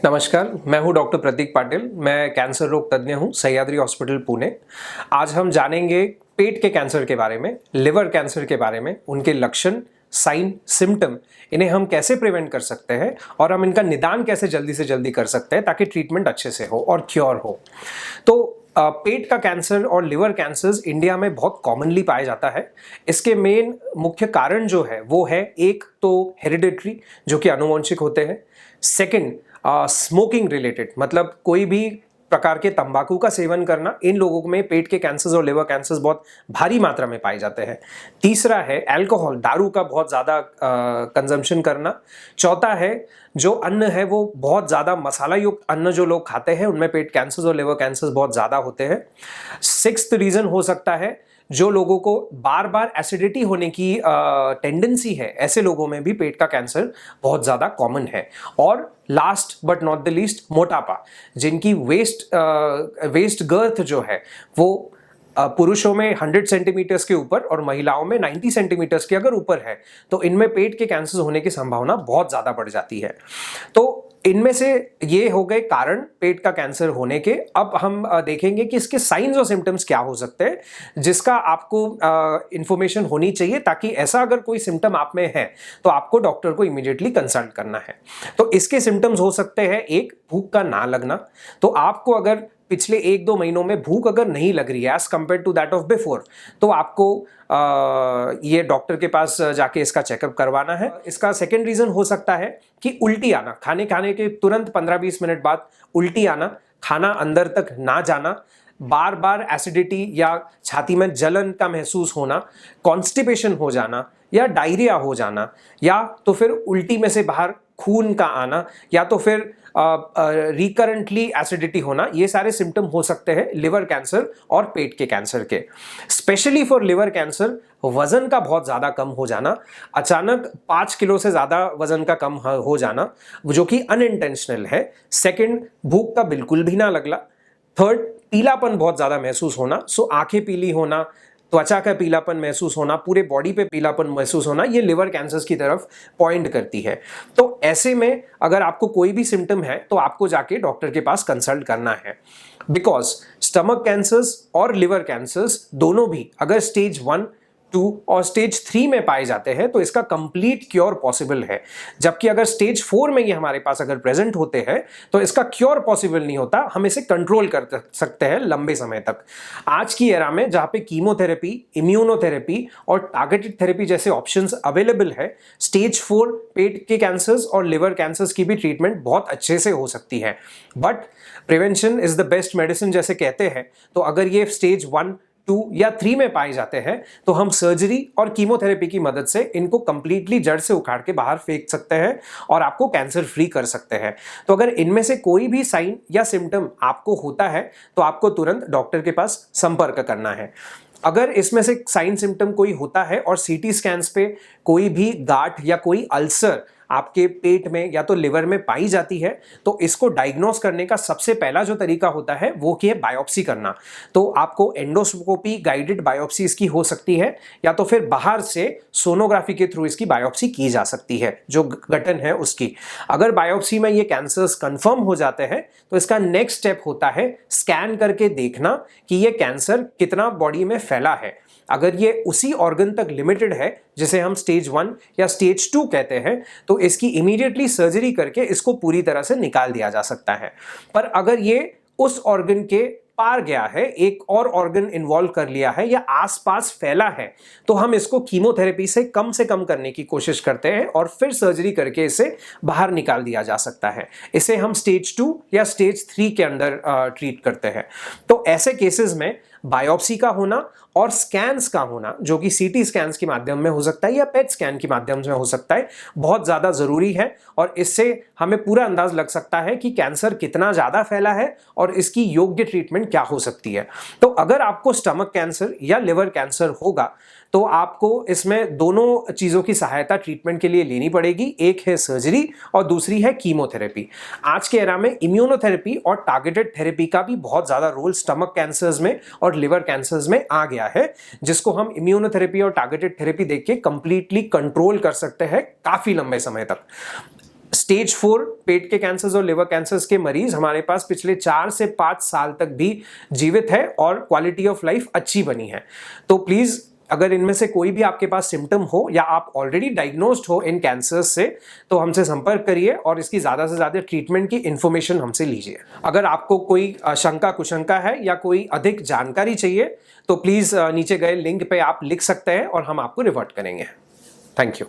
नमस्कार, मैं हूं डॉक्टर प्रतीक पाटिल। मैं कैंसर रोग तज्ञ हूं, सह्याद्री हॉस्पिटल पुणे। आज हम जानेंगे पेट के कैंसर के बारे में, लिवर कैंसर के बारे में, उनके लक्षण, साइन, सिम्टम, इन्हें हम कैसे प्रिवेंट कर सकते हैं और हम इनका निदान कैसे जल्दी से जल्दी कर सकते हैं ताकि ट्रीटमेंट अच्छे से हो और क्योर हो। तो पेट का कैंसर और लिवर कैंसर इंडिया में बहुत कॉमनली पाया जाता है। इसके मेन मुख्य कारण जो है वो है, एक तो हेरिडिटरी जो कि आनुवंशिक होते हैं। सेकंड, स्मोकिंग रिलेटेड, मतलब कोई भी प्रकार के तंबाकू का सेवन करना, इन लोगों में पेट के कैंसर और लिवर कैंसर बहुत भारी मात्रा में पाए जाते हैं। तीसरा है अल्कोहल, दारू का बहुत ज़्यादा कंजम्पशन करना। चौथा है जो अन्न है वो बहुत ज़्यादा मसाला युक्त अन्न जो लोग खाते हैं उनमें पेट कैंसर और लिवर कैंसर बहुत ज़्यादा होते हैं। सिक्स्थ रीज़न हो सकता है जो लोगों को बार बार एसिडिटी होने की टेंडेंसी है, ऐसे लोगों में भी पेट का कैंसर बहुत ज़्यादा कॉमन है। और last but not the least, मोटापा, जिनकी वेस्ट गर्थ जो है वो पुरुषों में 100 सेंटीमीटर्स के ऊपर और महिलाओं में 90 सेंटीमीटर्स के अगर ऊपर है तो इनमें पेट के कैंसर होने की संभावना बहुत ज़्यादा बढ़ जाती है। तो इनमें से ये हो गए कारण पेट का कैंसर होने के। अब हम देखेंगे कि इसके साइंस और सिम्टम्स क्या हो सकते हैं जिसका आपको इंफॉर्मेशन होनी चाहिए, ताकि ऐसा अगर कोई सिम्टम आप में है तो आपको डॉक्टर को इमीडिएटली कंसल्ट करना है। तो इसके सिम्टम्स हो सकते हैं, एक, भूख का ना लगना। तो आपको अगर पिछले 1-2 महीनों में भूख अगर नहीं लग रही है as compare to that of before, तो आपको ये डॉक्टर के पास जाके इसका चेकअप करवाना है। इसका सेकेंड रीजन हो सकता है कि उल्टी आना, खाने के तुरंत 15-20 मिनट बाद उल्टी आना, खाना अंदर तक ना जाना, बार बार एसिडिटी या छाती में जलन का महसूस होना, कॉन्स्टिपेशन हो जाना या डायरिया हो जाना, या तो फिर उल्टी में से बाहर खून का आना, या तो फिर रिकरेंटली एसिडिटी होना। ये सारे सिम्टम हो सकते हैं लिवर कैंसर और पेट के कैंसर के। स्पेशली फॉर लिवर कैंसर, वजन का बहुत ज़्यादा कम हो जाना, अचानक 5 किलो से ज़्यादा वजन का कम हो जाना जो कि अनइंटेंशनल है। सेकंड, भूख का बिल्कुल भी ना लगना। थर्ड, पीलापन बहुत ज़्यादा महसूस होना, सो आंखें पीली होना, त्वचा का पीलापन महसूस होना, पूरे बॉडी पे पीलापन महसूस होना, ये लिवर कैंसर की तरफ पॉइंट करती है। तो ऐसे में अगर आपको कोई भी सिम्टम है तो आपको जाके डॉक्टर के पास कंसल्ट करना है। बिकॉज स्टमक कैंसर्स और लिवर कैंसर्स दोनों भी अगर स्टेज 1, 2 और स्टेज 3 में पाए जाते हैं तो इसका कंप्लीट क्योर पॉसिबल है। जबकि अगर स्टेज 4 में ये हमारे पास अगर प्रेजेंट होते हैं तो इसका क्योर पॉसिबल नहीं होता, हम इसे कंट्रोल कर सकते हैं लंबे समय तक। आज की एरा में जहाँ पे कीमोथेरेपी, इम्यूनोथेरेपी और टारगेटेड थेरेपी जैसे ऑप्शंस अवेलेबल है, स्टेज 4 पेट के कैंसर्स और लिवर कैंसर्स की भी ट्रीटमेंट बहुत अच्छे से हो सकती है। But prevention is the best medicine जैसे कहते हैं, तो अगर ये स्टेज 1, 2 या 3 में पाए जाते हैं तो हम सर्जरी और कीमोथेरेपी की मदद से इनको कंप्लीटली जड़ से उखाड़ के बाहर फेंक सकते हैं और आपको कैंसर फ्री कर सकते हैं। तो अगर इनमें से कोई भी साइन या सिम्टम आपको होता है तो आपको तुरंत डॉक्टर के पास संपर्क करना है। अगर इसमें से साइन सिम्टम कोई होता है और सीटी स्कैन्स पे कोई भी गांठ या कोई अल्सर आपके पेट में या तो लिवर में पाई जाती है तो इसको डायग्नोस करने का सबसे पहला जो तरीका होता है वो कि है बायोप्सी करना। तो आपको एंडोस्कोपी गाइडेड बायोप्सी इसकी हो सकती है, या तो फिर बाहर से सोनोग्राफी के थ्रू इसकी बायोप्सी की जा सकती है जो गठन है उसकी। अगर बायोप्सी में ये कैंसर्स कंफर्म हो जाते हैं तो इसका नेक्स्ट स्टेप होता है स्कैन करके देखना कि ये कैंसर कितना बॉडी में फैला है। अगर ये उसी ऑर्गन तक लिमिटेड है जिसे हम स्टेज 1 या स्टेज 2 कहते हैं तो इसकी इमीडिएटली सर्जरी करके इसको पूरी तरह से निकाल दिया जा सकता है। पर अगर ये उस ऑर्गन के पार गया है, एक और ऑर्गन इन्वॉल्व कर लिया है या आसपास फैला है, तो हम इसको कीमोथेरेपी से कम करने की कोशिश करते हैं और फिर सर्जरी करके इसे बाहर निकाल दिया जा सकता है। इसे हम स्टेज 2 या स्टेज 3 के अंदर ट्रीट करते हैं। तो ऐसे केसेस में बायोप्सी का होना और स्कैन्स का होना, जो कि सीटी स्कैन्स के माध्यम में हो सकता है या पेट स्कैन के माध्यम से हो सकता है, बहुत ज़्यादा ज़रूरी है। और इससे हमें पूरा अंदाज लग सकता है कि कैंसर कितना ज़्यादा फैला है और इसकी योग्य ट्रीटमेंट क्या हो सकती है। तो अगर आपको स्टमक कैंसर या लिवर कैंसर होगा तो आपको इसमें दोनों चीज़ों की सहायता ट्रीटमेंट के लिए लेनी पड़ेगी। एक है सर्जरी और दूसरी है कीमोथेरेपी। आज के एरा में इम्यूनोथेरेपी और टारगेटेड थेरेपी का भी बहुत ज़्यादा रोल स्टमक कैंसर्स में और लिवर कैंसर्स में आ गया है, जिसको हम इम्यूनोथेरेपी और टारगेटेड थेरेपी देख के कंप्लीटली कंट्रोल कर सकते हैं काफ़ी लंबे समय तक। स्टेज 4 पेट के कैंसर्स और लिवर कैंसर्स के मरीज हमारे पास पिछले 4 से 5 साल तक भी जीवित है और क्वालिटी ऑफ लाइफ अच्छी बनी है। तो प्लीज अगर इनमें से कोई भी आपके पास सिम्टम हो या आप ऑलरेडी डायग्नोस्ड हो इन कैंसर्स से, तो हमसे संपर्क करिए और इसकी ज्यादा से ज्यादा ट्रीटमेंट की इंफॉर्मेशन हमसे लीजिए। अगर आपको कोई शंका कुशंका है या कोई अधिक जानकारी चाहिए तो प्लीज नीचे गए लिंक पे आप लिख सकते हैं और हम आपको रिवर्ट करेंगे। Thank you.